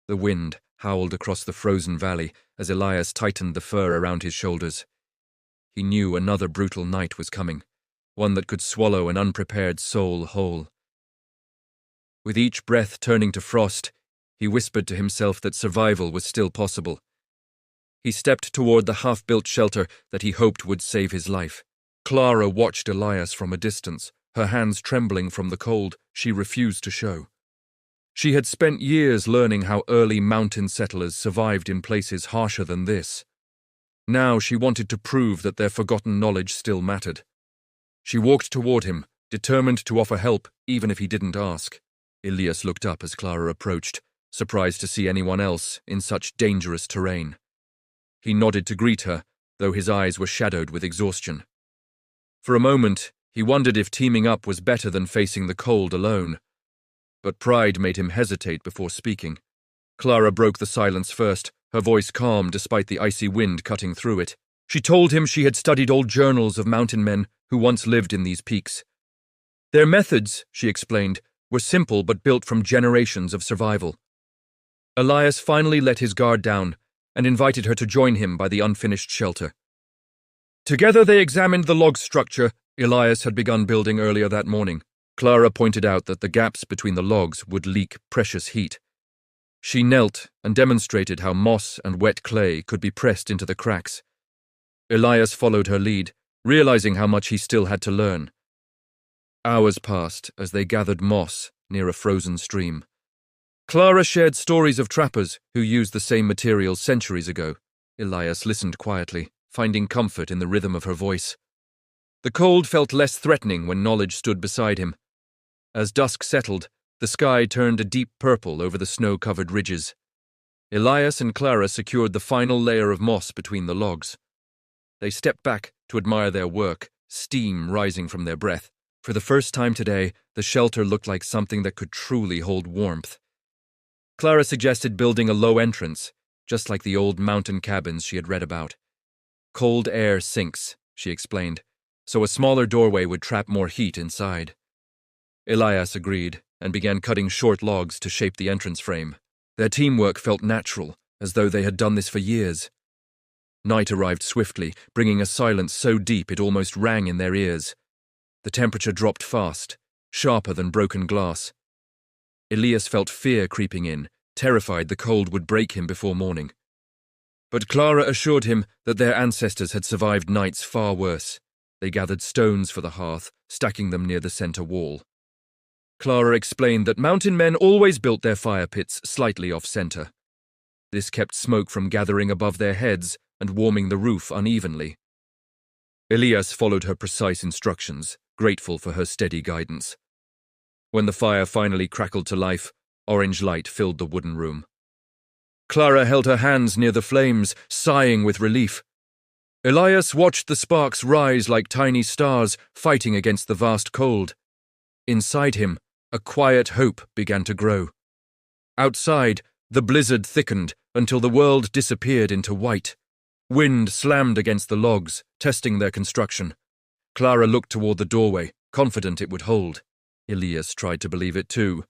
The wind howled across the frozen valley as Elias tightened the fur around his shoulders. He knew another brutal night was coming, one that could swallow an unprepared soul whole. With each breath turning to frost, he whispered to himself that survival was still possible. He stepped toward the half-built shelter that he hoped would save his life. Clara watched Elias from a distance, her hands trembling from the cold she refused to show. She had spent years learning how early mountain settlers survived in places harsher than this. Now she wanted to prove that their forgotten knowledge still mattered. She walked toward him, determined to offer help even if he didn't ask. Elias looked up as Clara approached, surprised to see anyone else in such dangerous terrain. He nodded to greet her, though his eyes were shadowed with exhaustion. For a moment, he wondered if teaming up was better than facing the cold alone. But pride made him hesitate before speaking. Clara broke the silence first, her voice calm despite the icy wind cutting through it. She told him she had studied old journals of mountain men who once lived in these peaks. Their methods, she explained, were simple but built from generations of survival. Elias finally let his guard down and invited her to join him by the unfinished shelter. Together they examined the log structure Elias had begun building earlier that morning. Clara pointed out that the gaps between the logs would leak precious heat. She knelt and demonstrated how moss and wet clay could be pressed into the cracks. Elias followed her lead, realizing how much he still had to learn. Hours passed as they gathered moss near a frozen stream. Clara shared stories of trappers who used the same materials centuries ago. Elias listened quietly, finding comfort in the rhythm of her voice. The cold felt less threatening when knowledge stood beside him. As dusk settled, the sky turned a deep purple over the snow-covered ridges. Elias and Clara secured the final layer of moss between the logs. They stepped back to admire their work, steam rising from their breath. For the first time today, the shelter looked like something that could truly hold warmth. Clara suggested building a low entrance, just like the old mountain cabins she had read about. Cold air sinks, she explained, so a smaller doorway would trap more heat inside. Elias agreed and began cutting short logs to shape the entrance frame. Their teamwork felt natural, as though they had done this for years. Night arrived swiftly, bringing a silence so deep it almost rang in their ears. The temperature dropped fast, sharper than broken glass. Elias felt fear creeping in, terrified the cold would break him before morning. But Clara assured him that their ancestors had survived nights far worse. They gathered stones for the hearth, stacking them near the center wall. Clara explained that mountain men always built their fire pits slightly off-center. This kept smoke from gathering above their heads and warming the roof unevenly. Elias followed her precise instructions, grateful for her steady guidance. When the fire finally crackled to life, orange light filled the wooden room. Clara held her hands near the flames, sighing with relief. Elias watched the sparks rise like tiny stars fighting against the vast cold. Inside him, a quiet hope began to grow. Outside, the blizzard thickened until the world disappeared into white. Wind slammed against the logs, testing their construction. Clara looked toward the doorway, confident it would hold. Elias tried to believe it too.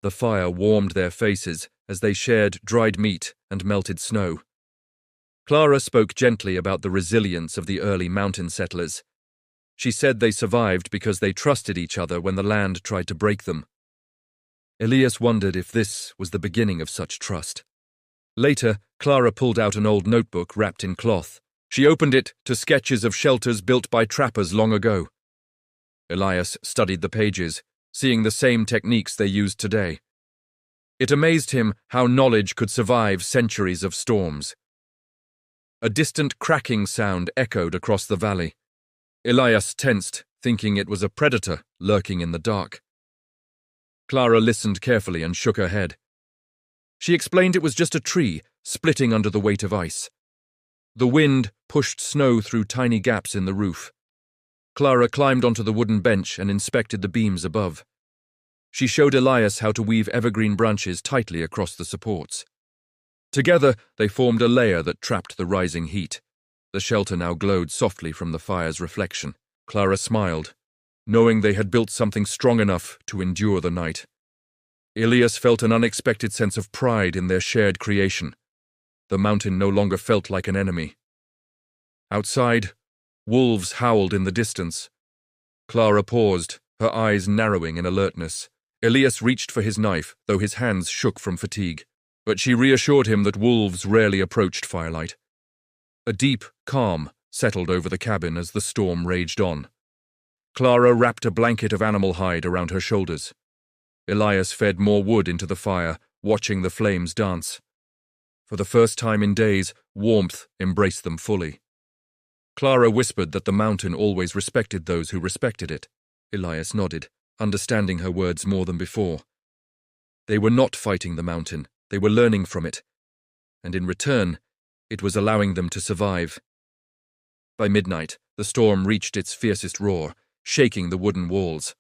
The fire warmed their faces as they shared dried meat and melted snow. Clara spoke gently about the resilience of the early mountain settlers. She said they survived because they trusted each other when the land tried to break them. Elias wondered if this was the beginning of such trust. Later, Clara pulled out an old notebook wrapped in cloth. She opened it to sketches of shelters built by trappers long ago. Elias studied the pages, seeing the same techniques they used today. It amazed him how knowledge could survive centuries of storms. A distant cracking sound echoed across the valley. Elias tensed, thinking it was a predator lurking in the dark. Clara listened carefully and shook her head. She explained it was just a tree, splitting under the weight of ice. The wind pushed snow through tiny gaps in the roof. Clara climbed onto the wooden bench and inspected the beams above. She showed Elias how to weave evergreen branches tightly across the supports. Together, they formed a layer that trapped the rising heat. The shelter now glowed softly from the fire's reflection. Clara smiled, knowing they had built something strong enough to endure the night. Elias felt an unexpected sense of pride in their shared creation. The mountain no longer felt like an enemy. Outside, wolves howled in the distance. Clara paused, her eyes narrowing in alertness. Elias reached for his knife, though his hands shook from fatigue. But she reassured him that wolves rarely approached firelight. A deep calm settled over the cabin as the storm raged on. Clara wrapped a blanket of animal hide around her shoulders. Elias fed more wood into the fire, watching the flames dance. For the first time in days, warmth embraced them fully. Clara whispered that the mountain always respected those who respected it. Elias nodded, understanding her words more than before. They were not fighting the mountain, they were learning from it. And in return, it was allowing them to survive. By midnight, the storm reached its fiercest roar, shaking the wooden walls.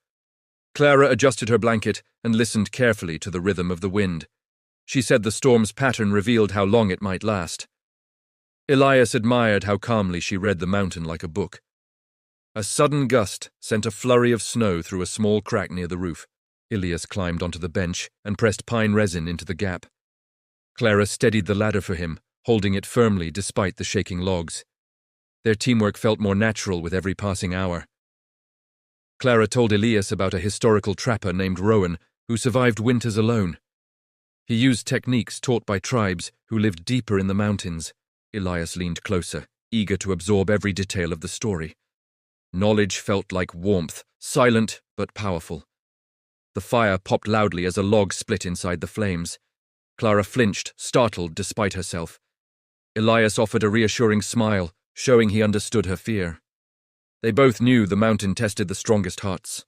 Clara adjusted her blanket and listened carefully to the rhythm of the wind. She said the storm's pattern revealed how long it might last. Elias admired how calmly she read the mountain like a book. A sudden gust sent a flurry of snow through a small crack near the roof. Elias climbed onto the bench and pressed pine resin into the gap. Clara steadied the ladder for him, holding it firmly despite the shaking logs. Their teamwork felt more natural with every passing hour. Clara told Elias about a historical trapper named Rowan who survived winters alone. He used techniques taught by tribes who lived deeper in the mountains. Elias leaned closer, eager to absorb every detail of the story. Knowledge felt like warmth, silent but powerful. The fire popped loudly as a log split inside the flames. Clara flinched, startled despite herself. Elias offered a reassuring smile, showing he understood her fear. They both knew the mountain tested the strongest hearts.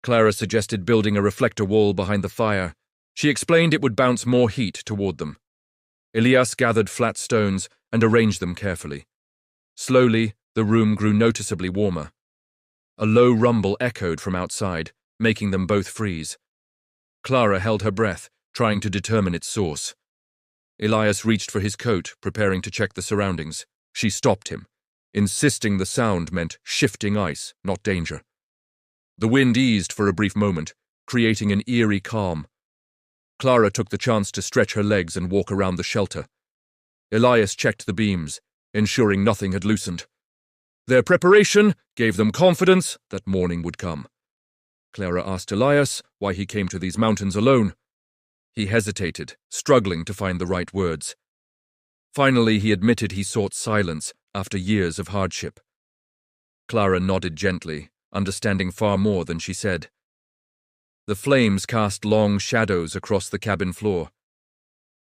Clara suggested building a reflector wall behind the fire. She explained it would bounce more heat toward them. Elias gathered flat stones and arranged them carefully. Slowly, the room grew noticeably warmer. A low rumble echoed from outside, making them both freeze. Clara held her breath, trying to determine its source. Elias reached for his coat, preparing to check the surroundings. She stopped him, insisting the sound meant shifting ice, not danger. The wind eased for a brief moment, creating an eerie calm. Clara took the chance to stretch her legs and walk around the shelter. Elias checked the beams, ensuring nothing had loosened. Their preparation gave them confidence that morning would come. Clara asked Elias why he came to these mountains alone. He hesitated, struggling to find the right words. Finally, he admitted he sought silence after years of hardship. Clara nodded gently, understanding far more than she said. The flames cast long shadows across the cabin floor.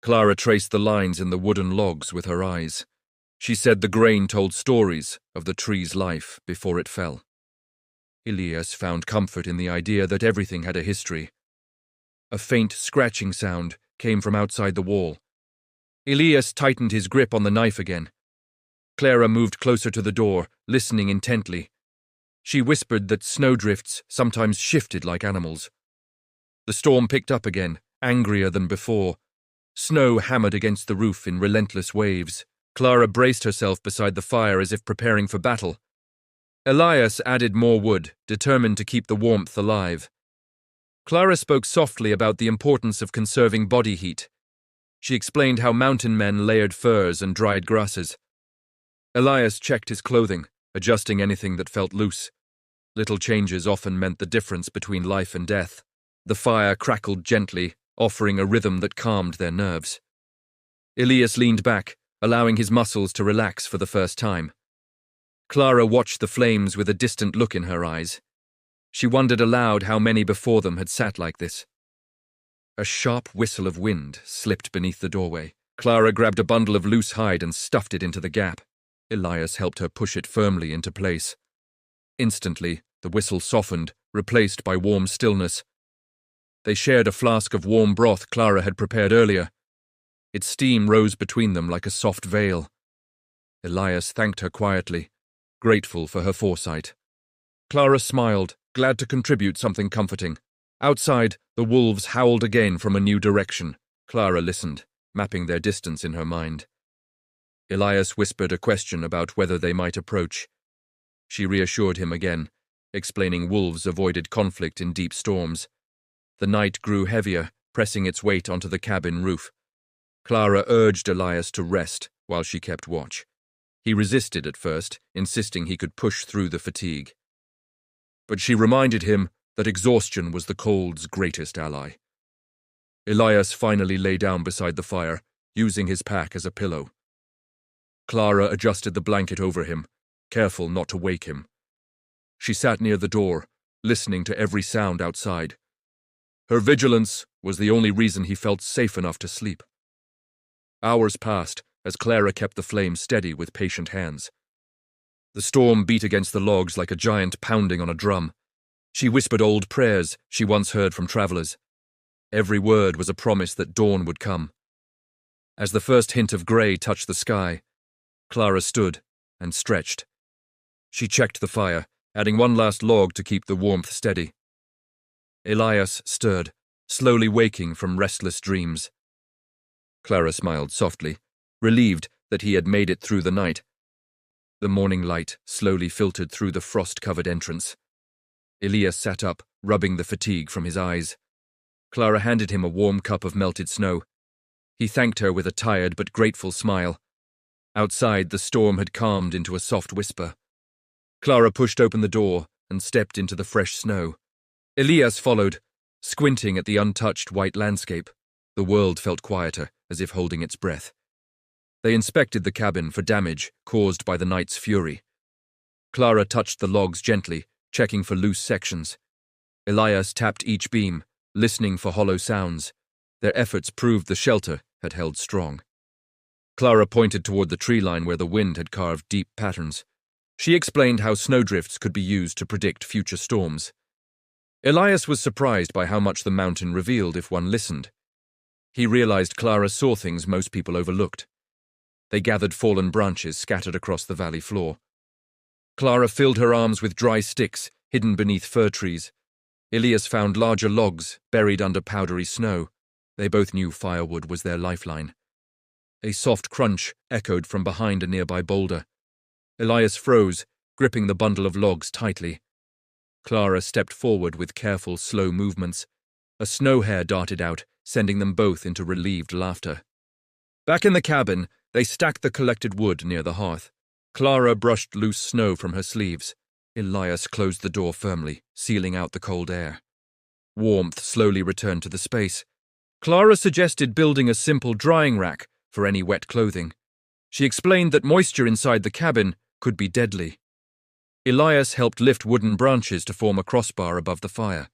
Clara traced the lines in the wooden logs with her eyes. She said the grain told stories of the tree's life before it fell. Elias found comfort in the idea that everything had a history. A faint scratching sound came from outside the wall. Elias tightened his grip on the knife again. Clara moved closer to the door, listening intently. She whispered that snowdrifts sometimes shifted like animals. The storm picked up again, angrier than before. Snow hammered against the roof in relentless waves. Clara braced herself beside the fire as if preparing for battle. Elias added more wood, determined to keep the warmth alive. Clara spoke softly about the importance of conserving body heat. She explained how mountain men layered furs and dried grasses. Elias checked his clothing, adjusting anything that felt loose. Little changes often meant the difference between life and death. The fire crackled gently, offering a rhythm that calmed their nerves. Elias leaned back, allowing his muscles to relax for the first time. Clara watched the flames with a distant look in her eyes. She wondered aloud how many before them had sat like this. A sharp whistle of wind slipped beneath the doorway. Clara grabbed a bundle of loose hide and stuffed it into the gap. Elias helped her push it firmly into place. Instantly, the whistle softened, replaced by warm stillness. They shared a flask of warm broth Clara had prepared earlier. Its steam rose between them like a soft veil. Elias thanked her quietly, grateful for her foresight. Clara smiled, glad to contribute something comforting. Outside, the wolves howled again from a new direction. Clara listened, mapping their distance in her mind. Elias whispered a question about whether they might approach. She reassured him again, explaining wolves avoided conflict in deep storms. The night grew heavier, pressing its weight onto the cabin roof. Clara urged Elias to rest while she kept watch. He resisted at first, insisting he could push through the fatigue. But she reminded him that exhaustion was the cold's greatest ally. Elias finally lay down beside the fire, using his pack as a pillow. Clara adjusted the blanket over him, careful not to wake him. She sat near the door, listening to every sound outside. Her vigilance was the only reason he felt safe enough to sleep. Hours passed as Clara kept the flame steady with patient hands. The storm beat against the logs like a giant pounding on a drum. She whispered old prayers she once heard from travelers. Every word was a promise that dawn would come. As the first hint of grey touched the sky, Clara stood and stretched. She checked the fire, adding one last log to keep the warmth steady. Elias stirred, slowly waking from restless dreams. Clara smiled softly, relieved that he had made it through the night. The morning light slowly filtered through the frost-covered entrance. Elias sat up, rubbing the fatigue from his eyes. Clara handed him a warm cup of melted snow. He thanked her with a tired but grateful smile. Outside, the storm had calmed into a soft whisper. Clara pushed open the door and stepped into the fresh snow. Elias followed, squinting at the untouched white landscape. The world felt quieter, as if holding its breath. They inspected the cabin for damage caused by the night's fury. Clara touched the logs gently, checking for loose sections. Elias tapped each beam, listening for hollow sounds. Their efforts proved the shelter had held strong. Clara pointed toward the tree line where the wind had carved deep patterns. She explained how snowdrifts could be used to predict future storms. Elias was surprised by how much the mountain revealed if one listened. He realized Clara saw things most people overlooked. They gathered fallen branches scattered across the valley floor. Clara filled her arms with dry sticks hidden beneath fir trees. Elias found larger logs buried under powdery snow. They both knew firewood was their lifeline. A soft crunch echoed from behind a nearby boulder. Elias froze, gripping the bundle of logs tightly. Clara stepped forward with careful, slow movements. A snow hare darted out, sending them both into relieved laughter. Back in the cabin, they stacked the collected wood near the hearth. Clara brushed loose snow from her sleeves. Elias closed the door firmly, sealing out the cold air. Warmth slowly returned to the space. Clara suggested building a simple drying rack for any wet clothing. She explained that moisture inside the cabin could be deadly. Elias helped lift wooden branches to form a crossbar above the fire.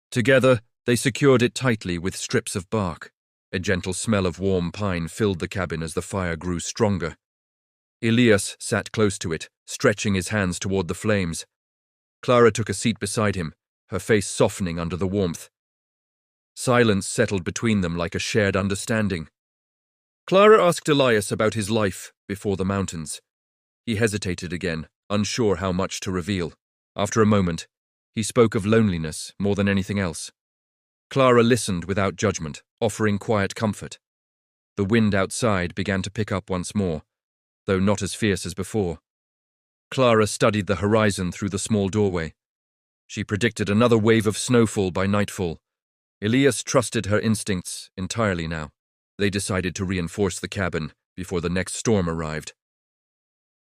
Together, they secured it tightly with strips of bark. A gentle smell of warm pine filled the cabin as the fire grew stronger. Elias sat close to it, stretching his hands toward the flames. Clara took a seat beside him, her face softening under the warmth. Silence settled between them like a shared understanding. Clara asked Elias about his life before the mountains. He hesitated again, unsure how much to reveal. After a moment, he spoke of loneliness more than anything else. Clara listened without judgment, offering quiet comfort. The wind outside began to pick up once more, though not as fierce as before. Clara studied the horizon through the small doorway. She predicted another wave of snowfall by nightfall. Elias trusted her instincts entirely now. They decided to reinforce the cabin before the next storm arrived.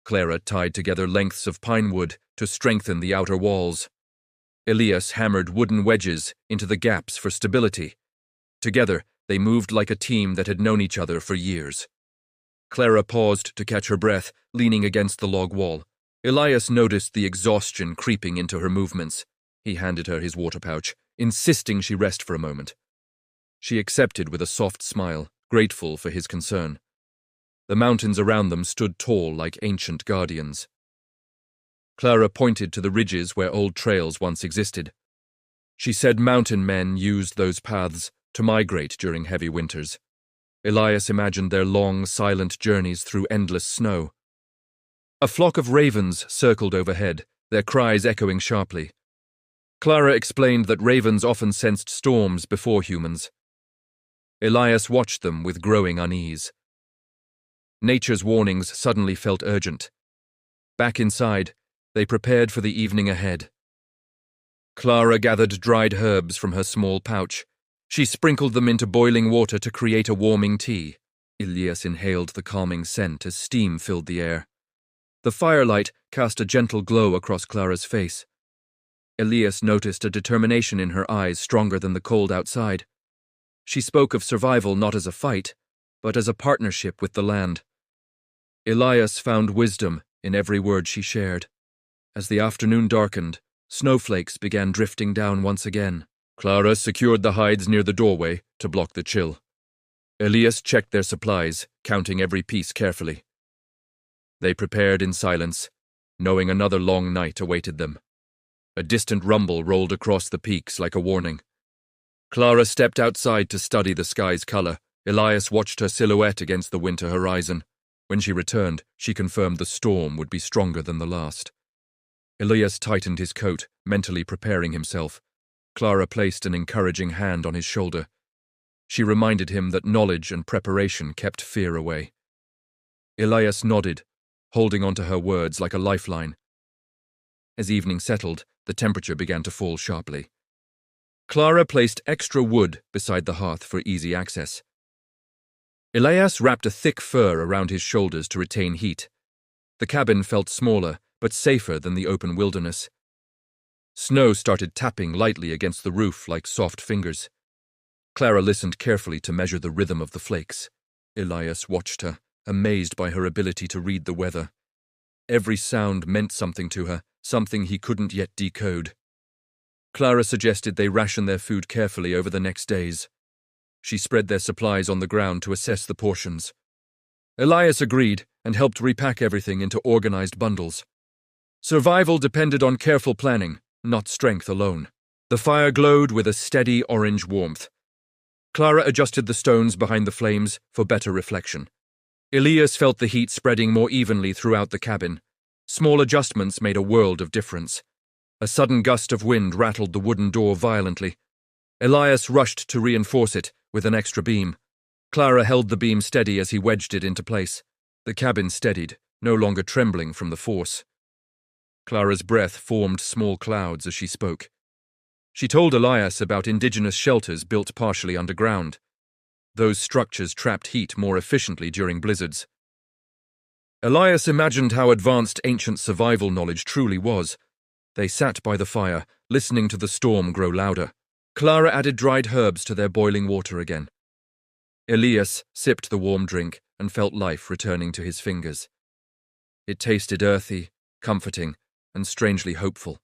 Clara tied together lengths of pine wood to strengthen the outer walls. Elias hammered wooden wedges into the gaps for stability. Together, they moved like a team that had known each other for years. Clara paused to catch her breath, leaning against the log wall. Elias noticed the exhaustion creeping into her movements. He handed her his water pouch, insisting she rest for a moment. She accepted with a soft smile, grateful for his concern. The mountains around them stood tall like ancient guardians. Clara pointed to the ridges where old trails once existed. She said mountain men used those paths to migrate during heavy winters. Elias imagined their long, silent journeys through endless snow. A flock of ravens circled overhead, their cries echoing sharply. Clara explained that ravens often sensed storms before humans. Elias watched them with growing unease. Nature's warnings suddenly felt urgent. Back inside, they prepared for the evening ahead. Clara gathered dried herbs from her small pouch. She sprinkled them into boiling water to create a warming tea. Elias inhaled the calming scent as steam filled the air. The firelight cast a gentle glow across Clara's face. Elias noticed a determination in her eyes stronger than the cold outside. She spoke of survival not as a fight, but as a partnership with the land. Elias found wisdom in every word she shared. As the afternoon darkened, snowflakes began drifting down once again. Clara secured the hides near the doorway to block the chill. Elias checked their supplies, counting every piece carefully. They prepared in silence, knowing another long night awaited them. A distant rumble rolled across the peaks like a warning. Clara stepped outside to study the sky's color. Elias watched her silhouette against the winter horizon. When she returned, she confirmed the storm would be stronger than the last. Elias tightened his coat, mentally preparing himself. Clara placed an encouraging hand on his shoulder. She reminded him that knowledge and preparation kept fear away. Elias nodded, holding onto her words like a lifeline. As evening settled, the temperature began to fall sharply. Clara placed extra wood beside the hearth for easy access. Elias wrapped a thick fur around his shoulders to retain heat. The cabin felt smaller, but safer than the open wilderness. Snow started tapping lightly against the roof like soft fingers. Clara listened carefully to measure the rhythm of the flakes. Elias watched her, amazed by her ability to read the weather. Every sound meant something to her, something he couldn't yet decode. Clara suggested they ration their food carefully over the next days. She spread their supplies on the ground to assess the portions. Elias agreed and helped repack everything into organized bundles. Survival depended on careful planning, not strength alone. The fire glowed with a steady orange warmth. Clara adjusted the stones behind the flames for better reflection. Elias felt the heat spreading more evenly throughout the cabin. Small adjustments made a world of difference. A sudden gust of wind rattled the wooden door violently. Elias rushed to reinforce it with an extra beam. Clara held the beam steady as he wedged it into place. The cabin steadied, no longer trembling from the force. Clara's breath formed small clouds as she spoke. She told Elias about indigenous shelters built partially underground. Those structures trapped heat more efficiently during blizzards. Elias imagined how advanced ancient survival knowledge truly was. They sat by the fire, listening to the storm grow louder. Clara added dried herbs to their boiling water again. Elias sipped the warm drink and felt life returning to his fingers. It tasted earthy, comforting, and strangely hopeful.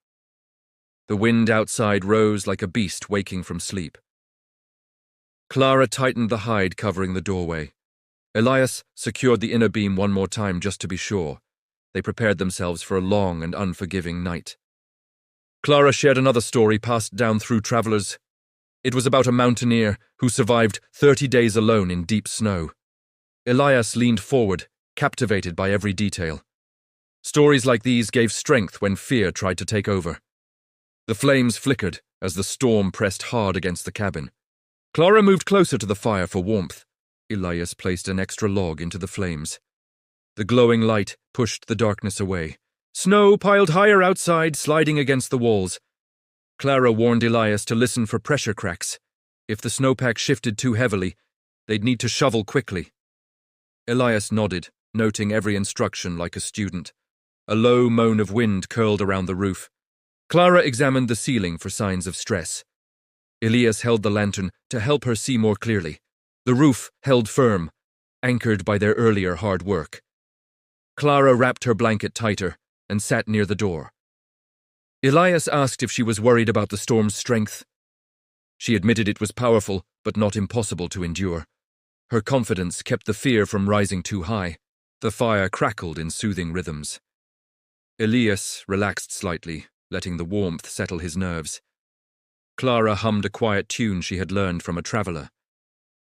The wind outside rose like a beast waking from sleep. Clara tightened the hide covering the doorway. Elias secured the inner beam one more time just to be sure. They prepared themselves for a long and unforgiving night. Clara shared another story passed down through travelers. It was about a mountaineer who survived 30 days alone in deep snow. Elias leaned forward, captivated by every detail. Stories like these gave strength when fear tried to take over. The flames flickered as the storm pressed hard against the cabin. Clara moved closer to the fire for warmth. Elias placed an extra log into the flames. The glowing light pushed the darkness away. Snow piled higher outside, sliding against the walls. Clara warned Elias to listen for pressure cracks. If the snowpack shifted too heavily, they'd need to shovel quickly. Elias nodded, noting every instruction like a student. A low moan of wind curled around the roof. Clara examined the ceiling for signs of stress. Elias held the lantern to help her see more clearly. The roof held firm, anchored by their earlier hard work. Clara wrapped her blanket tighter and sat near the door. Elias asked if she was worried about the storm's strength. She admitted it was powerful, but not impossible to endure. Her confidence kept the fear from rising too high. The fire crackled in soothing rhythms. Elias relaxed slightly, letting the warmth settle his nerves. Clara hummed a quiet tune she had learned from a traveler.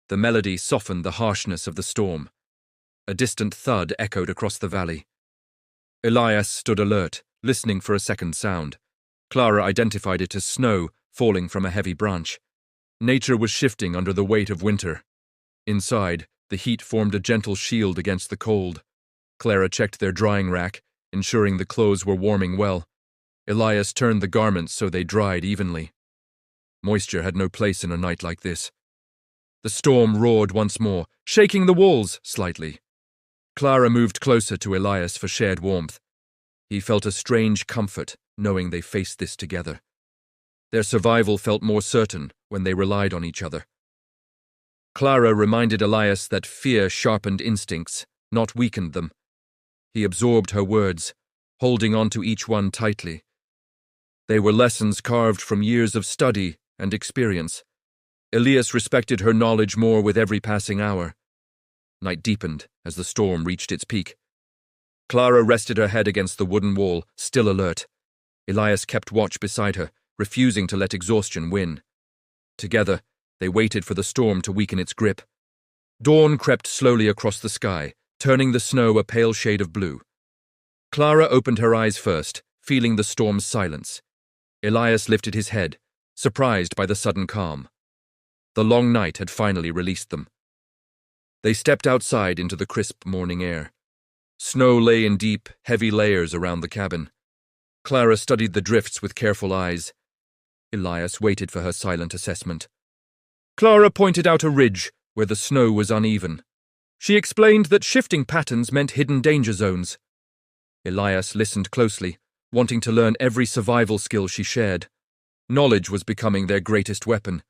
The melody softened the harshness of the storm. A distant thud echoed across the valley. Elias stood alert, listening for a second sound. Clara identified it as snow falling from a heavy branch. Nature was shifting under the weight of winter. Inside, the heat formed a gentle shield against the cold. Clara checked their drying rack, ensuring the clothes were warming well. Elias turned the garments so they dried evenly. Moisture had no place in a night like this. The storm roared once more, shaking the walls slightly. Clara moved closer to Elias for shared warmth. He felt a strange comfort knowing they faced this together. Their survival felt more certain when they relied on each other. Clara reminded Elias that fear sharpened instincts, not weakened them. He absorbed her words, holding on to each one tightly. They were lessons carved from years of study and experience. Elias respected her knowledge more with every passing hour. Night deepened as the storm reached its peak. Clara rested her head against the wooden wall, still alert. Elias kept watch beside her, refusing to let exhaustion win. Together, they waited for the storm to weaken its grip. Dawn crept slowly across the sky, turning the snow a pale shade of blue. Clara opened her eyes first, feeling the storm's silence. Elias lifted his head, surprised by the sudden calm. The long night had finally released them. They stepped outside into the crisp morning air. Snow lay in deep, heavy layers around the cabin. Clara studied the drifts with careful eyes. Elias waited for her silent assessment. Clara pointed out a ridge where the snow was uneven. She explained that shifting patterns meant hidden danger zones. Elias listened closely, wanting to learn every survival skill she shared. Knowledge was becoming their greatest weapon.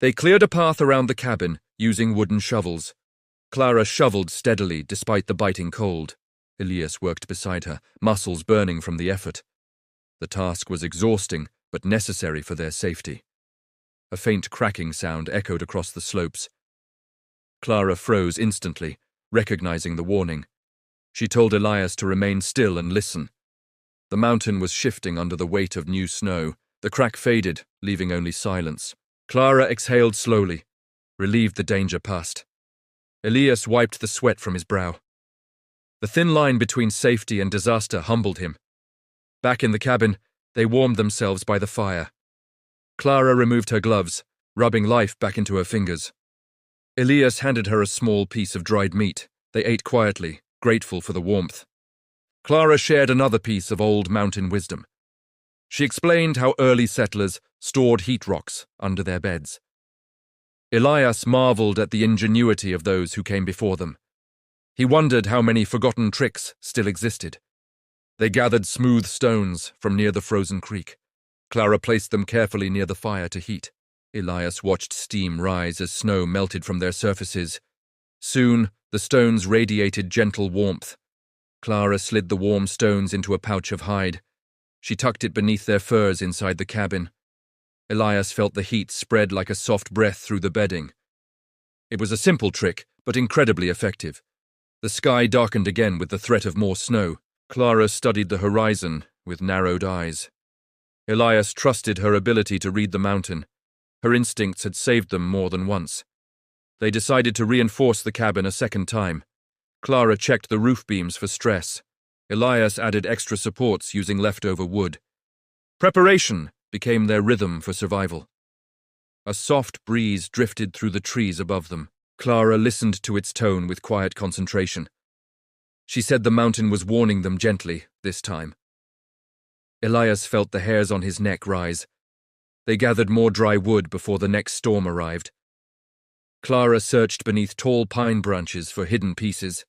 They cleared a path around the cabin, using wooden shovels. Clara shoveled steadily despite the biting cold. Elias worked beside her, muscles burning from the effort. The task was exhausting, but necessary for their safety. A faint cracking sound echoed across the slopes. Clara froze instantly, recognizing the warning. She told Elias to remain still and listen. The mountain was shifting under the weight of new snow. The crack faded, leaving only silence. Clara exhaled slowly, relieved the danger past. Elias wiped the sweat from his brow. The thin line between safety and disaster humbled him. Back in the cabin, they warmed themselves by the fire. Clara removed her gloves, rubbing life back into her fingers. Elias handed her a small piece of dried meat. They ate quietly, grateful for the warmth. Clara shared another piece of old mountain wisdom. She explained how early settlers stored heat rocks under their beds. Elias marveled at the ingenuity of those who came before them. He wondered how many forgotten tricks still existed. They gathered smooth stones from near the frozen creek. Clara placed them carefully near the fire to heat. Elias watched steam rise as snow melted from their surfaces. Soon, the stones radiated gentle warmth. Clara slid the warm stones into a pouch of hide. She tucked it beneath their furs inside the cabin. Elias felt the heat spread like a soft breath through the bedding. It was a simple trick, but incredibly effective. The sky darkened again with the threat of more snow. Clara studied the horizon with narrowed eyes. Elias trusted her ability to read the mountain. Her instincts had saved them more than once. They decided to reinforce the cabin a second time. Clara checked the roof beams for stress. Elias added extra supports using leftover wood. Preparation became their rhythm for survival. A soft breeze drifted through the trees above them. Clara listened to its tone with quiet concentration. She said the mountain was warning them gently this time. Elias felt the hairs on his neck rise. They gathered more dry wood before the next storm arrived. Clara searched beneath tall pine branches for hidden pieces.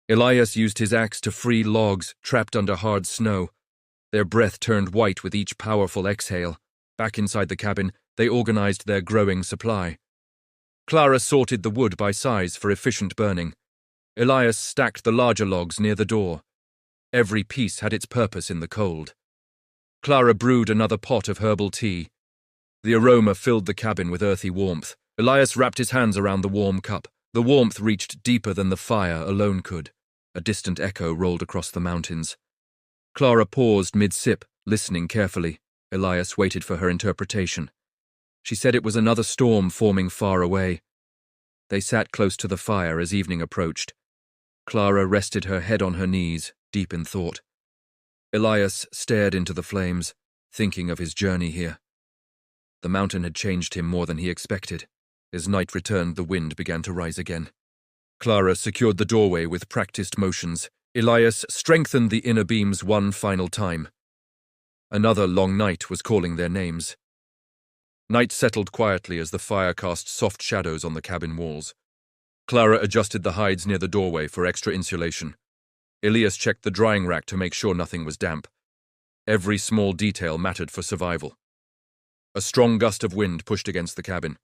Elias used his axe to free logs trapped under hard snow. Their breath turned white with each powerful exhale. Back inside the cabin, they organized their growing supply. Clara sorted the wood by size for efficient burning. Elias stacked the larger logs near the door. Every piece had its purpose in the cold. Clara brewed another pot of herbal tea. The aroma filled the cabin with earthy warmth. Elias wrapped his hands around the warm cup. The warmth reached deeper than the fire alone could. A distant echo rolled across the mountains. Clara paused mid-sip, listening carefully. Elias waited for her interpretation. She said it was another storm forming far away. They sat close to the fire as evening approached. Clara rested her head on her knees, deep in thought. Elias stared into the flames, thinking of his journey here. The mountain had changed him more than he expected. As night returned, the wind began to rise again. Clara secured the doorway with practiced motions. Elias strengthened the inner beams one final time. Another long night was calling their names. Night settled quietly as the fire cast soft shadows on the cabin walls. Clara adjusted the hides near the doorway for extra insulation. Elias checked the drying rack to make sure nothing was damp. Every small detail mattered for survival. A strong gust of wind pushed against the cabin.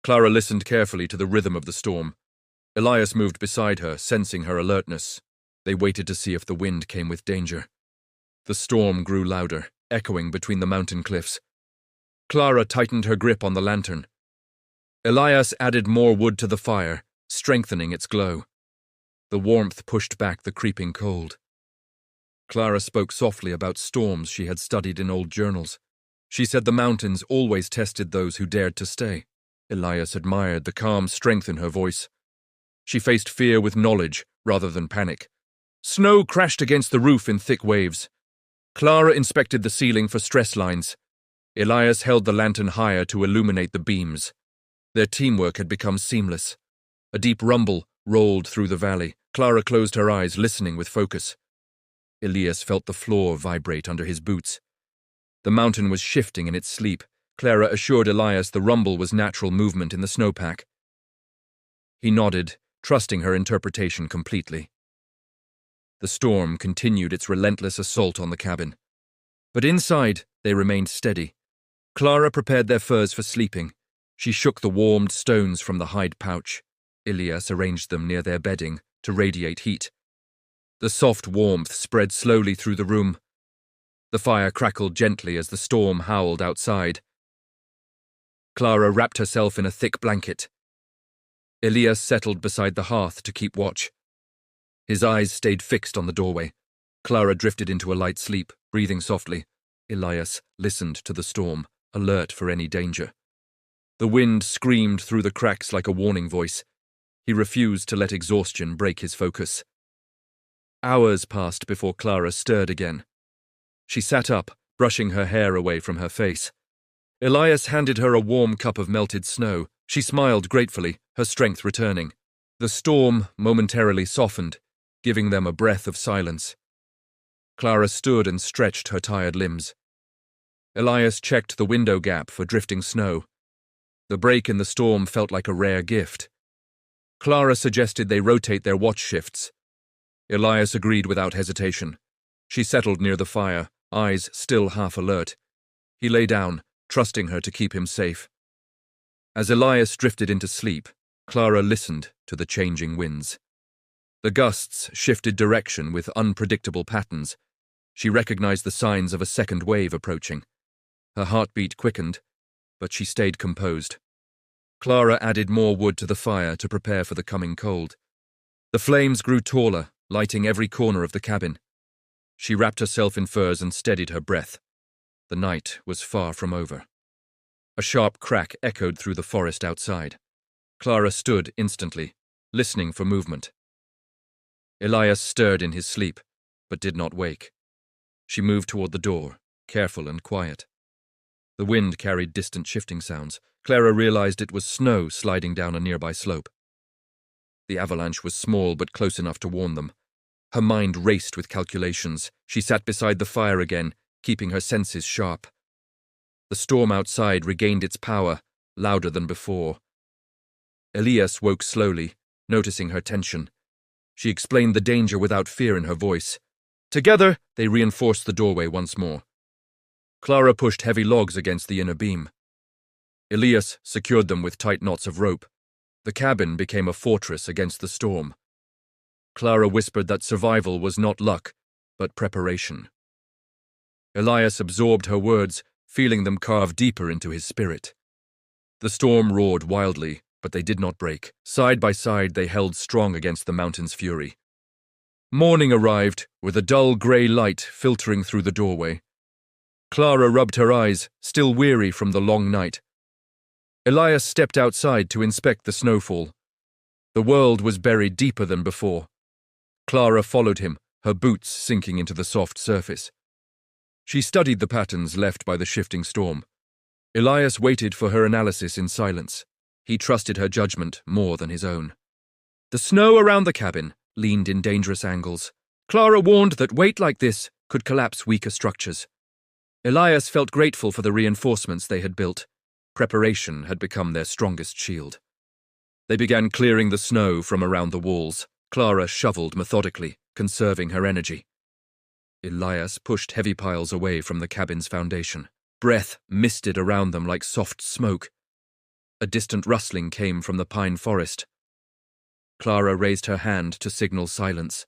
Clara listened carefully to the rhythm of the storm. Elias moved beside her, sensing her alertness. They waited to see if the wind came with danger. The storm grew louder, echoing between the mountain cliffs. Clara tightened her grip on the lantern. Elias added more wood to the fire, strengthening its glow. The warmth pushed back the creeping cold. Clara spoke softly about storms she had studied in old journals. She said the mountains always tested those who dared to stay. Elias admired the calm strength in her voice. She faced fear with knowledge rather than panic. Snow crashed against the roof in thick waves. Clara inspected the ceiling for stress lines. Elias held the lantern higher to illuminate the beams. Their teamwork had become seamless. A deep rumble rolled through the valley. Clara closed her eyes, listening with focus. Elias felt the floor vibrate under his boots. The mountain was shifting in its sleep. Clara assured Elias the rumble was natural movement in the snowpack. He nodded, trusting her interpretation completely. The storm continued its relentless assault on the cabin. But inside, they remained steady. Clara prepared their furs for sleeping. She shook the warmed stones from the hide pouch. Elias arranged them near their bedding to radiate heat. The soft warmth spread slowly through the room. The fire crackled gently as the storm howled outside. Clara wrapped herself in a thick blanket. Elias settled beside the hearth to keep watch. His eyes stayed fixed on the doorway. Clara drifted into a light sleep, breathing softly. Elias listened to the storm, alert for any danger. The wind screamed through the cracks like a warning voice. He refused to let exhaustion break his focus. Hours passed before Clara stirred again. She sat up, brushing her hair away from her face. Elias handed her a warm cup of melted snow. She smiled gratefully, her strength returning. The storm momentarily softened, giving them a breath of silence. Clara stood and stretched her tired limbs. Elias checked the window gap for drifting snow. The break in the storm felt like a rare gift. Clara suggested they rotate their watch shifts. Elias agreed without hesitation. She settled near the fire, eyes still half alert. He lay down, trusting her to keep him safe. As Elias drifted into sleep, Clara listened to the changing winds. The gusts shifted direction with unpredictable patterns. She recognized the signs of a second wave approaching. Her heartbeat quickened, but she stayed composed. Clara added more wood to the fire to prepare for the coming cold. The flames grew taller, lighting every corner of the cabin. She wrapped herself in furs and steadied her breath. The night was far from over. A sharp crack echoed through the forest outside. Clara stood instantly, listening for movement. Elias stirred in his sleep, but did not wake. She moved toward the door, careful and quiet. The wind carried distant shifting sounds. Clara realized it was snow sliding down a nearby slope. The avalanche was small but close enough to warn them. Her mind raced with calculations. She sat beside the fire again, keeping her senses sharp. The storm outside regained its power, louder than before. Elias woke slowly, noticing her tension. She explained the danger without fear in her voice. Together, they reinforced the doorway once more. Clara pushed heavy logs against the inner beam. Elias secured them with tight knots of rope. The cabin became a fortress against the storm. Clara whispered that survival was not luck, but preparation. Elias absorbed her words, feeling them carve deeper into his spirit. The storm roared wildly, but they did not break. Side by side, they held strong against the mountain's fury. Morning arrived, with a dull grey light filtering through the doorway. Clara rubbed her eyes, still weary from the long night. Elias stepped outside to inspect the snowfall. The world was buried deeper than before. Clara followed him, her boots sinking into the soft surface. She studied the patterns left by the shifting storm. Elias waited for her analysis in silence. He trusted her judgment more than his own. The snow around the cabin leaned in dangerous angles. Clara warned that weight like this could collapse weaker structures. Elias felt grateful for the reinforcements they had built. Preparation had become their strongest shield. They began clearing the snow from around the walls. Clara shoveled methodically, conserving her energy. Elias pushed heavy piles away from the cabin's foundation. Breath misted around them like soft smoke. A distant rustling came from the pine forest. Clara raised her hand to signal silence.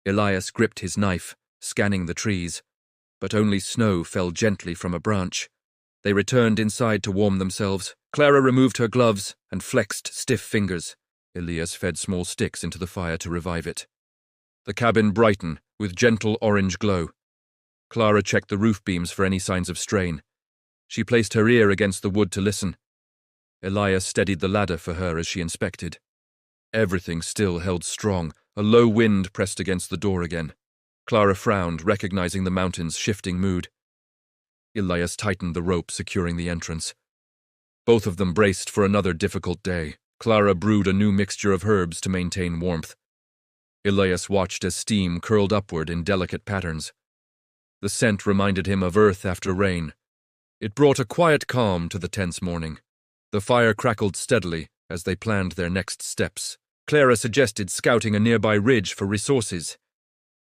Elias gripped his knife, scanning the trees, but only snow fell gently from a branch. They returned inside to warm themselves. Clara removed her gloves and flexed stiff fingers. Elias fed small sticks into the fire to revive it. The cabin brightened with gentle orange glow. Clara checked the roof beams for any signs of strain. She placed her ear against the wood to listen. Elias steadied the ladder for her as she inspected. Everything still held strong. A low wind pressed against the door again. Clara frowned, recognizing the mountain's shifting mood. Elias tightened the rope securing the entrance. Both of them braced for another difficult day. Clara brewed a new mixture of herbs to maintain warmth. Elias watched as steam curled upward in delicate patterns. The scent reminded him of earth after rain. It brought a quiet calm to the tense morning. The fire crackled steadily as they planned their next steps. Clara suggested scouting a nearby ridge for resources.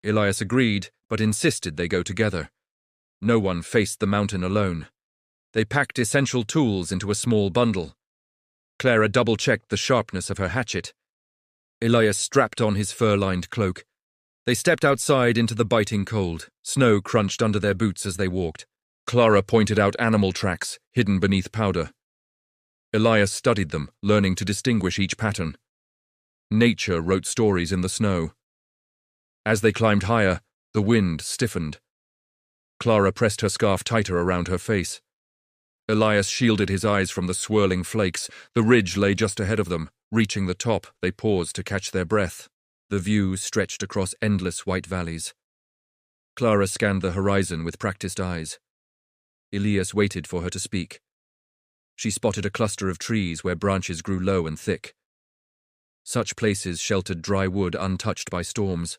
Elias agreed, but insisted they go together. No one faced the mountain alone. They packed essential tools into a small bundle. Clara double-checked the sharpness of her hatchet. Elias strapped on his fur-lined cloak. They stepped outside into the biting cold. Snow crunched under their boots as they walked. Clara pointed out animal tracks, hidden beneath powder. Elias studied them, learning to distinguish each pattern. Nature wrote stories in the snow. As they climbed higher, the wind stiffened. Clara pressed her scarf tighter around her face. Elias shielded his eyes from the swirling flakes. The ridge lay just ahead of them. Reaching the top, they paused to catch their breath. The view stretched across endless white valleys. Clara scanned the horizon with practiced eyes. Elias waited for her to speak. She spotted a cluster of trees where branches grew low and thick. Such places sheltered dry wood untouched by storms.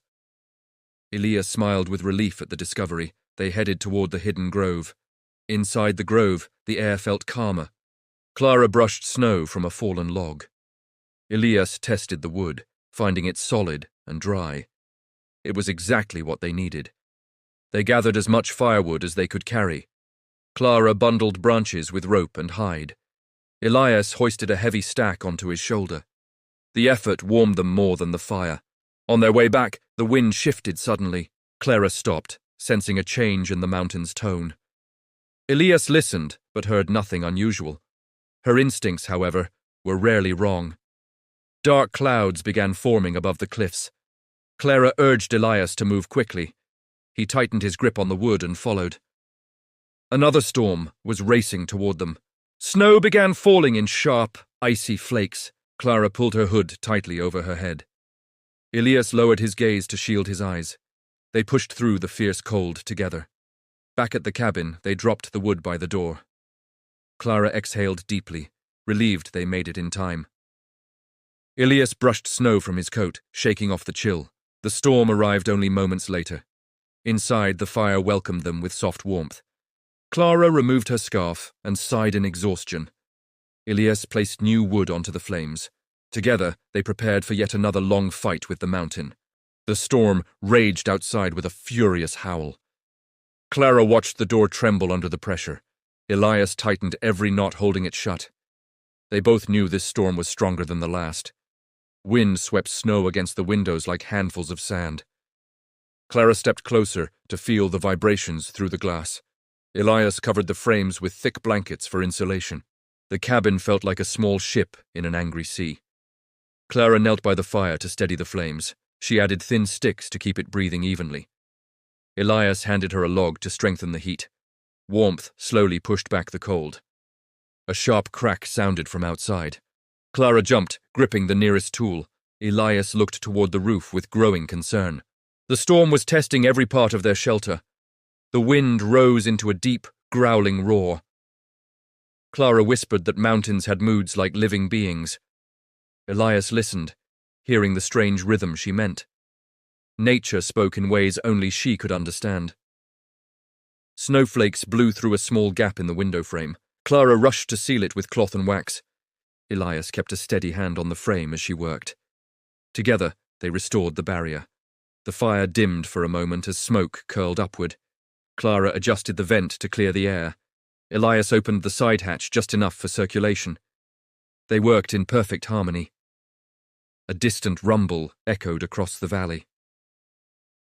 Elias smiled with relief at the discovery. They headed toward the hidden grove. Inside the grove, the air felt calmer. Clara brushed snow from a fallen log. Elias tested the wood, finding it solid and dry. It was exactly what they needed. They gathered as much firewood as they could carry. Clara bundled branches with rope and hide. Elias hoisted a heavy stack onto his shoulder. The effort warmed them more than the fire. On their way back, the wind shifted suddenly. Clara stopped, sensing a change in the mountain's tone. Elias listened, but heard nothing unusual. Her instincts, however, were rarely wrong. Dark clouds began forming above the cliffs. Clara urged Elias to move quickly. He tightened his grip on the wood and followed. Another storm was racing toward them. Snow began falling in sharp, icy flakes. Clara pulled her hood tightly over her head. Elias lowered his gaze to shield his eyes. They pushed through the fierce cold together. Back at the cabin, they dropped the wood by the door. Clara exhaled deeply, relieved they made it in time. Elias brushed snow from his coat, shaking off the chill. The storm arrived only moments later. Inside, the fire welcomed them with soft warmth. Clara removed her scarf and sighed in exhaustion. Elias placed new wood onto the flames. Together, they prepared for yet another long fight with the mountain. The storm raged outside with a furious howl. Clara watched the door tremble under the pressure. Elias tightened every knot holding it shut. They both knew this storm was stronger than the last. Wind swept snow against the windows like handfuls of sand. Clara stepped closer to feel the vibrations through the glass. Elias covered the frames with thick blankets for insulation. The cabin felt like a small ship in an angry sea. Clara knelt by the fire to steady the flames. She added thin sticks to keep it breathing evenly. Elias handed her a log to strengthen the heat. Warmth slowly pushed back the cold. A sharp crack sounded from outside. Clara jumped, gripping the nearest tool. Elias looked toward the roof with growing concern. The storm was testing every part of their shelter. The wind rose into a deep, growling roar. Clara whispered that mountains had moods like living beings. Elias listened, hearing the strange rhythm she meant. Nature spoke in ways only she could understand. Snowflakes blew through a small gap in the window frame. Clara rushed to seal it with cloth and wax. Elias kept a steady hand on the frame as she worked. Together, they restored the barrier. The fire dimmed for a moment as smoke curled upward. Clara adjusted the vent to clear the air. Elias opened the side hatch just enough for circulation. They worked in perfect harmony. A distant rumble echoed across the valley.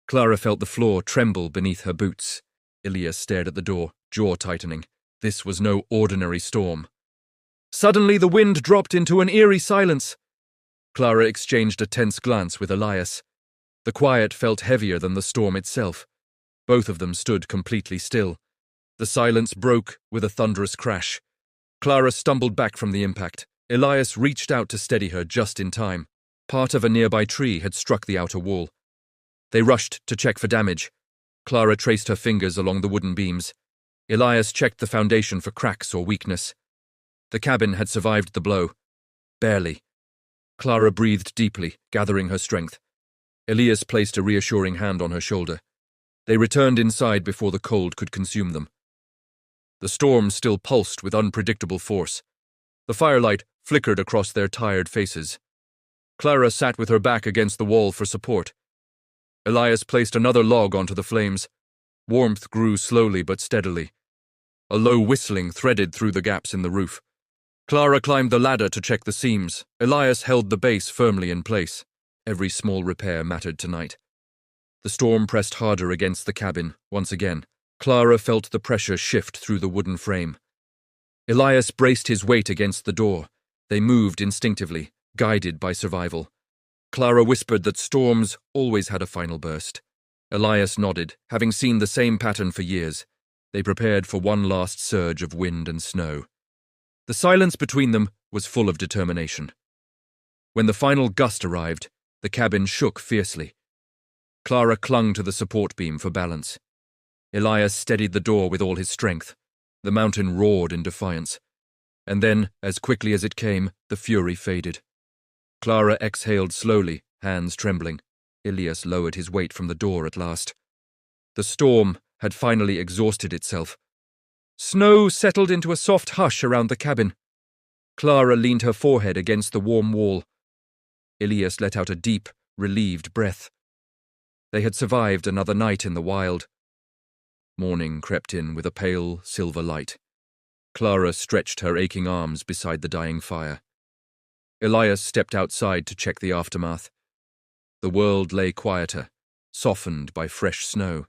Clara felt the floor tremble beneath her boots. Elias stared at the door, jaw tightening. This was no ordinary storm. Suddenly the wind dropped into an eerie silence. Clara exchanged a tense glance with Elias. The quiet felt heavier than the storm itself. Both of them stood completely still. The silence broke with a thunderous crash. Clara stumbled back from the impact. Elias reached out to steady her just in time. Part of a nearby tree had struck the outer wall. They rushed to check for damage. Clara traced her fingers along the wooden beams. Elias checked the foundation for cracks or weakness. The cabin had survived the blow. Barely. Clara breathed deeply, gathering her strength. Elias placed a reassuring hand on her shoulder. They returned inside before the cold could consume them. The storm still pulsed with unpredictable force. The firelight flickered across their tired faces. Clara sat with her back against the wall for support. Elias placed another log onto the flames. Warmth grew slowly but steadily. A low whistling threaded through the gaps in the roof. Clara climbed the ladder to check the seams. Elias held the base firmly in place. Every small repair mattered tonight. The storm pressed harder against the cabin, once again. Clara felt the pressure shift through the wooden frame. Elias braced his weight against the door. They moved instinctively, guided by survival. Clara whispered that storms always had a final burst. Elias nodded, having seen the same pattern for years. They prepared for one last surge of wind and snow. The silence between them was full of determination. When the final gust arrived, the cabin shook fiercely. Clara clung to the support beam for balance. Elias steadied the door with all his strength. The mountain roared in defiance. And then, as quickly as it came, the fury faded. Clara exhaled slowly, hands trembling. Elias lowered his weight from the door at last. The storm had finally exhausted itself. Snow settled into a soft hush around the cabin. Clara leaned her forehead against the warm wall. Elias let out a deep, relieved breath. They had survived another night in the wild. Morning crept in with a pale, silver light. Clara stretched her aching arms beside the dying fire. Elias stepped outside to check the aftermath. The world lay quieter, softened by fresh snow.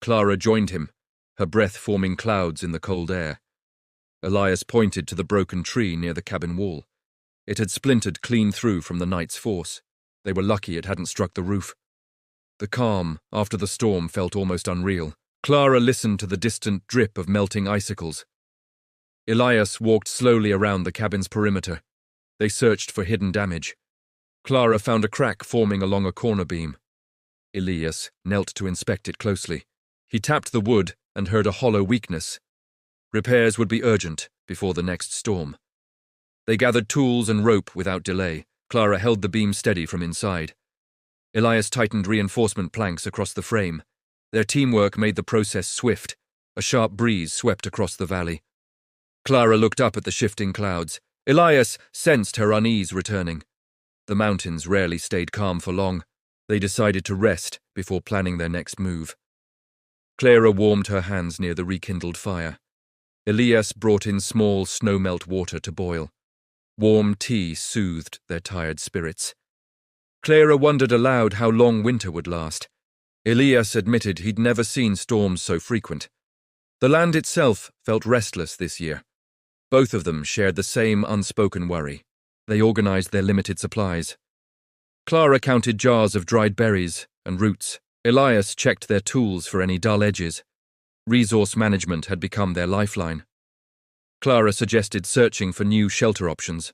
Clara joined him, her breath forming clouds in the cold air. Elias pointed to the broken tree near the cabin wall. It had splintered clean through from the night's force. They were lucky it hadn't struck the roof. The calm after the storm felt almost unreal. Clara listened to the distant drip of melting icicles. Elias walked slowly around the cabin's perimeter. They searched for hidden damage. Clara found a crack forming along a corner beam. Elias knelt to inspect it closely. He tapped the wood and heard a hollow weakness. Repairs would be urgent before the next storm. They gathered tools and rope without delay. Clara held the beam steady from inside. Elias tightened reinforcement planks across the frame. Their teamwork made the process swift. A sharp breeze swept across the valley. Clara looked up at the shifting clouds. Elias sensed her unease returning. The mountains rarely stayed calm for long. They decided to rest before planning their next move. Clara warmed her hands near the rekindled fire. Elias brought in small snow-melt water to boil. Warm tea soothed their tired spirits. Clara wondered aloud how long winter would last. Elias admitted he'd never seen storms so frequent. The land itself felt restless this year. Both of them shared the same unspoken worry. They organized their limited supplies. Clara counted jars of dried berries and roots. Elias checked their tools for any dull edges. Resource management had become their lifeline. Clara suggested searching for new shelter options.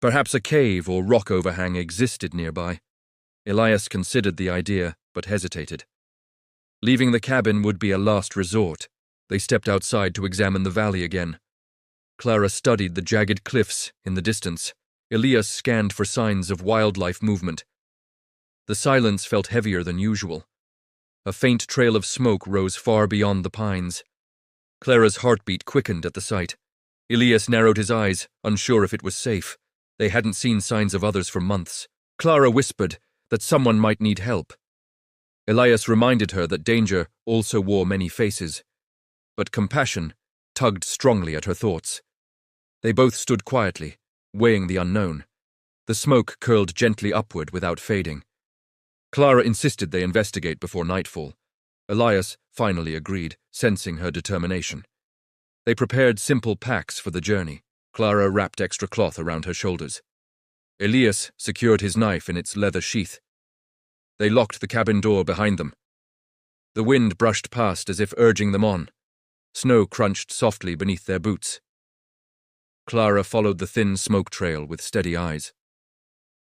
Perhaps a cave or rock overhang existed nearby. Elias considered the idea, but hesitated. Leaving the cabin would be a last resort. They stepped outside to examine the valley again. Clara studied the jagged cliffs in the distance. Elias scanned for signs of wildlife movement. The silence felt heavier than usual. A faint trail of smoke rose far beyond the pines. Clara's heartbeat quickened at the sight. Elias narrowed his eyes, unsure if it was safe. They hadn't seen signs of others for months. Clara whispered that someone might need help. Elias reminded her that danger also wore many faces, but compassion tugged strongly at her thoughts. They both stood quietly, weighing the unknown. The smoke curled gently upward without fading. Clara insisted they investigate before nightfall. Elias finally agreed, sensing her determination. They prepared simple packs for the journey. Clara wrapped extra cloth around her shoulders. Elias secured his knife in its leather sheath. They locked the cabin door behind them. The wind brushed past as if urging them on. Snow crunched softly beneath their boots. Clara followed the thin smoke trail with steady eyes.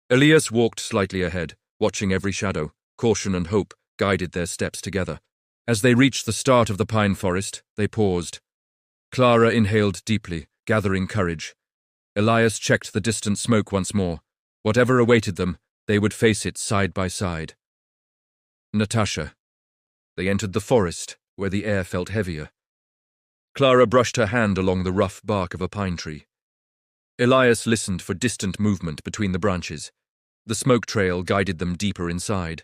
Elias walked slightly ahead, watching every shadow. Caution and hope guided their steps together. As they reached the start of the pine forest, they paused. Clara inhaled deeply, gathering courage. Elias checked the distant smoke once more. Whatever awaited them, they would face it side by side. Natasha. They entered the forest, where the air felt heavier. Clara brushed her hand along the rough bark of a pine tree. Elias listened for distant movement between the branches. The smoke trail guided them deeper inside.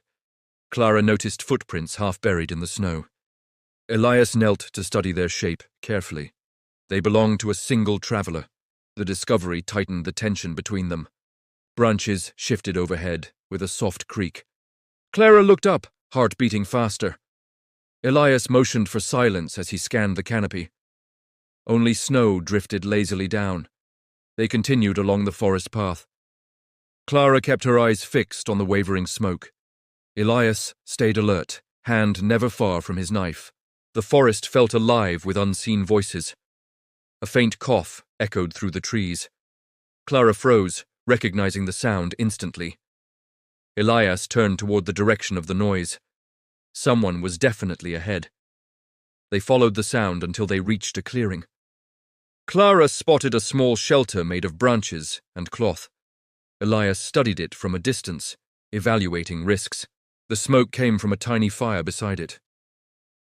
Clara noticed footprints half buried in the snow. Elias knelt to study their shape carefully. They belonged to a single traveler. The discovery tightened the tension between them. Branches shifted overhead with a soft creak. Clara looked up, heart beating faster. Elias motioned for silence as he scanned the canopy. Only snow drifted lazily down. They continued along the forest path. Clara kept her eyes fixed on the wavering smoke. Elias stayed alert, hand never far from his knife. The forest felt alive with unseen voices. A faint cough echoed through the trees. Clara froze, recognizing the sound instantly. Elias turned toward the direction of the noise. Someone was definitely ahead. They followed the sound until they reached a clearing. Clara spotted a small shelter made of branches and cloth. Elias studied it from a distance, evaluating risks. The smoke came from a tiny fire beside it.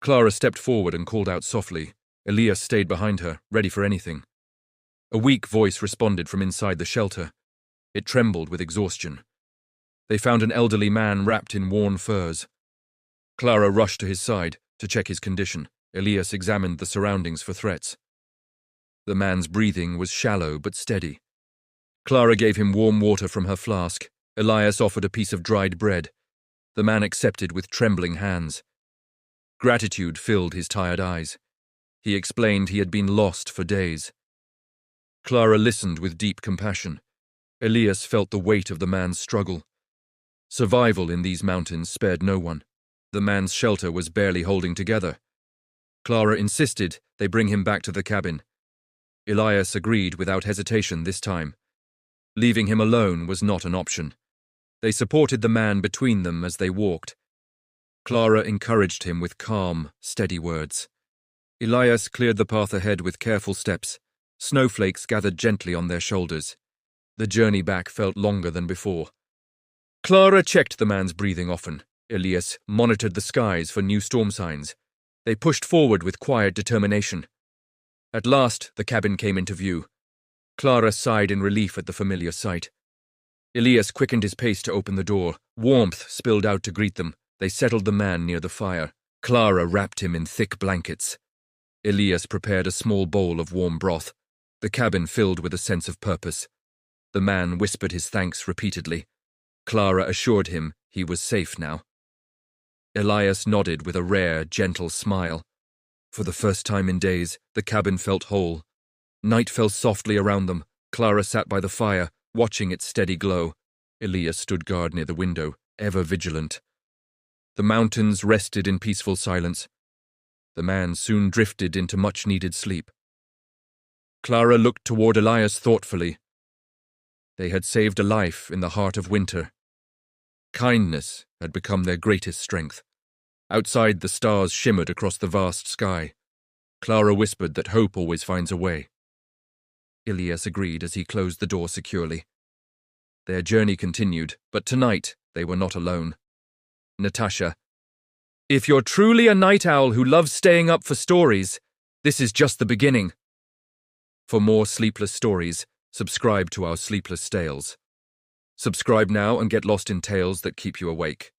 Clara stepped forward and called out softly. Elias stayed behind her, ready for anything. A weak voice responded from inside the shelter. It trembled with exhaustion. They found an elderly man wrapped in worn furs. Clara rushed to his side to check his condition. Elias examined the surroundings for threats. The man's breathing was shallow but steady. Clara gave him warm water from her flask. Elias offered a piece of dried bread. The man accepted with trembling hands. Gratitude filled his tired eyes. He explained he had been lost for days. Clara listened with deep compassion. Elias felt the weight of the man's struggle. Survival in these mountains spared no one. The man's shelter was barely holding together. Clara insisted they bring him back to the cabin. Elias agreed without hesitation this time. Leaving him alone was not an option. They supported the man between them as they walked. Clara encouraged him with calm, steady words. Elias cleared the path ahead with careful steps. Snowflakes gathered gently on their shoulders. The journey back felt longer than before. Clara checked the man's breathing often. Elias monitored the skies for new storm signs. They pushed forward with quiet determination. At last, the cabin came into view. Clara sighed in relief at the familiar sight. Elias quickened his pace to open the door. Warmth spilled out to greet them. They settled the man near the fire. Clara wrapped him in thick blankets. Elias prepared a small bowl of warm broth. The cabin filled with a sense of purpose. The man whispered his thanks repeatedly. Clara assured him he was safe now. Elias nodded with a rare, gentle smile. For the first time in days, the cabin felt whole. Night fell softly around them. Clara sat by the fire, watching its steady glow. Elias stood guard near the window, ever vigilant. The mountains rested in peaceful silence. The man soon drifted into much-needed sleep. Clara looked toward Elias thoughtfully. They had saved a life in the heart of winter. Kindness had become their greatest strength. Outside, the stars shimmered across the vast sky. Clara whispered that hope always finds a way. Elias agreed as he closed the door securely. Their journey continued, but tonight they were not alone. Natasha. If you're truly a night owl who loves staying up for stories, this is just the beginning. For more Sleepless stories, subscribe to our Sleepless Tales. Subscribe now and get lost in tales that keep you awake.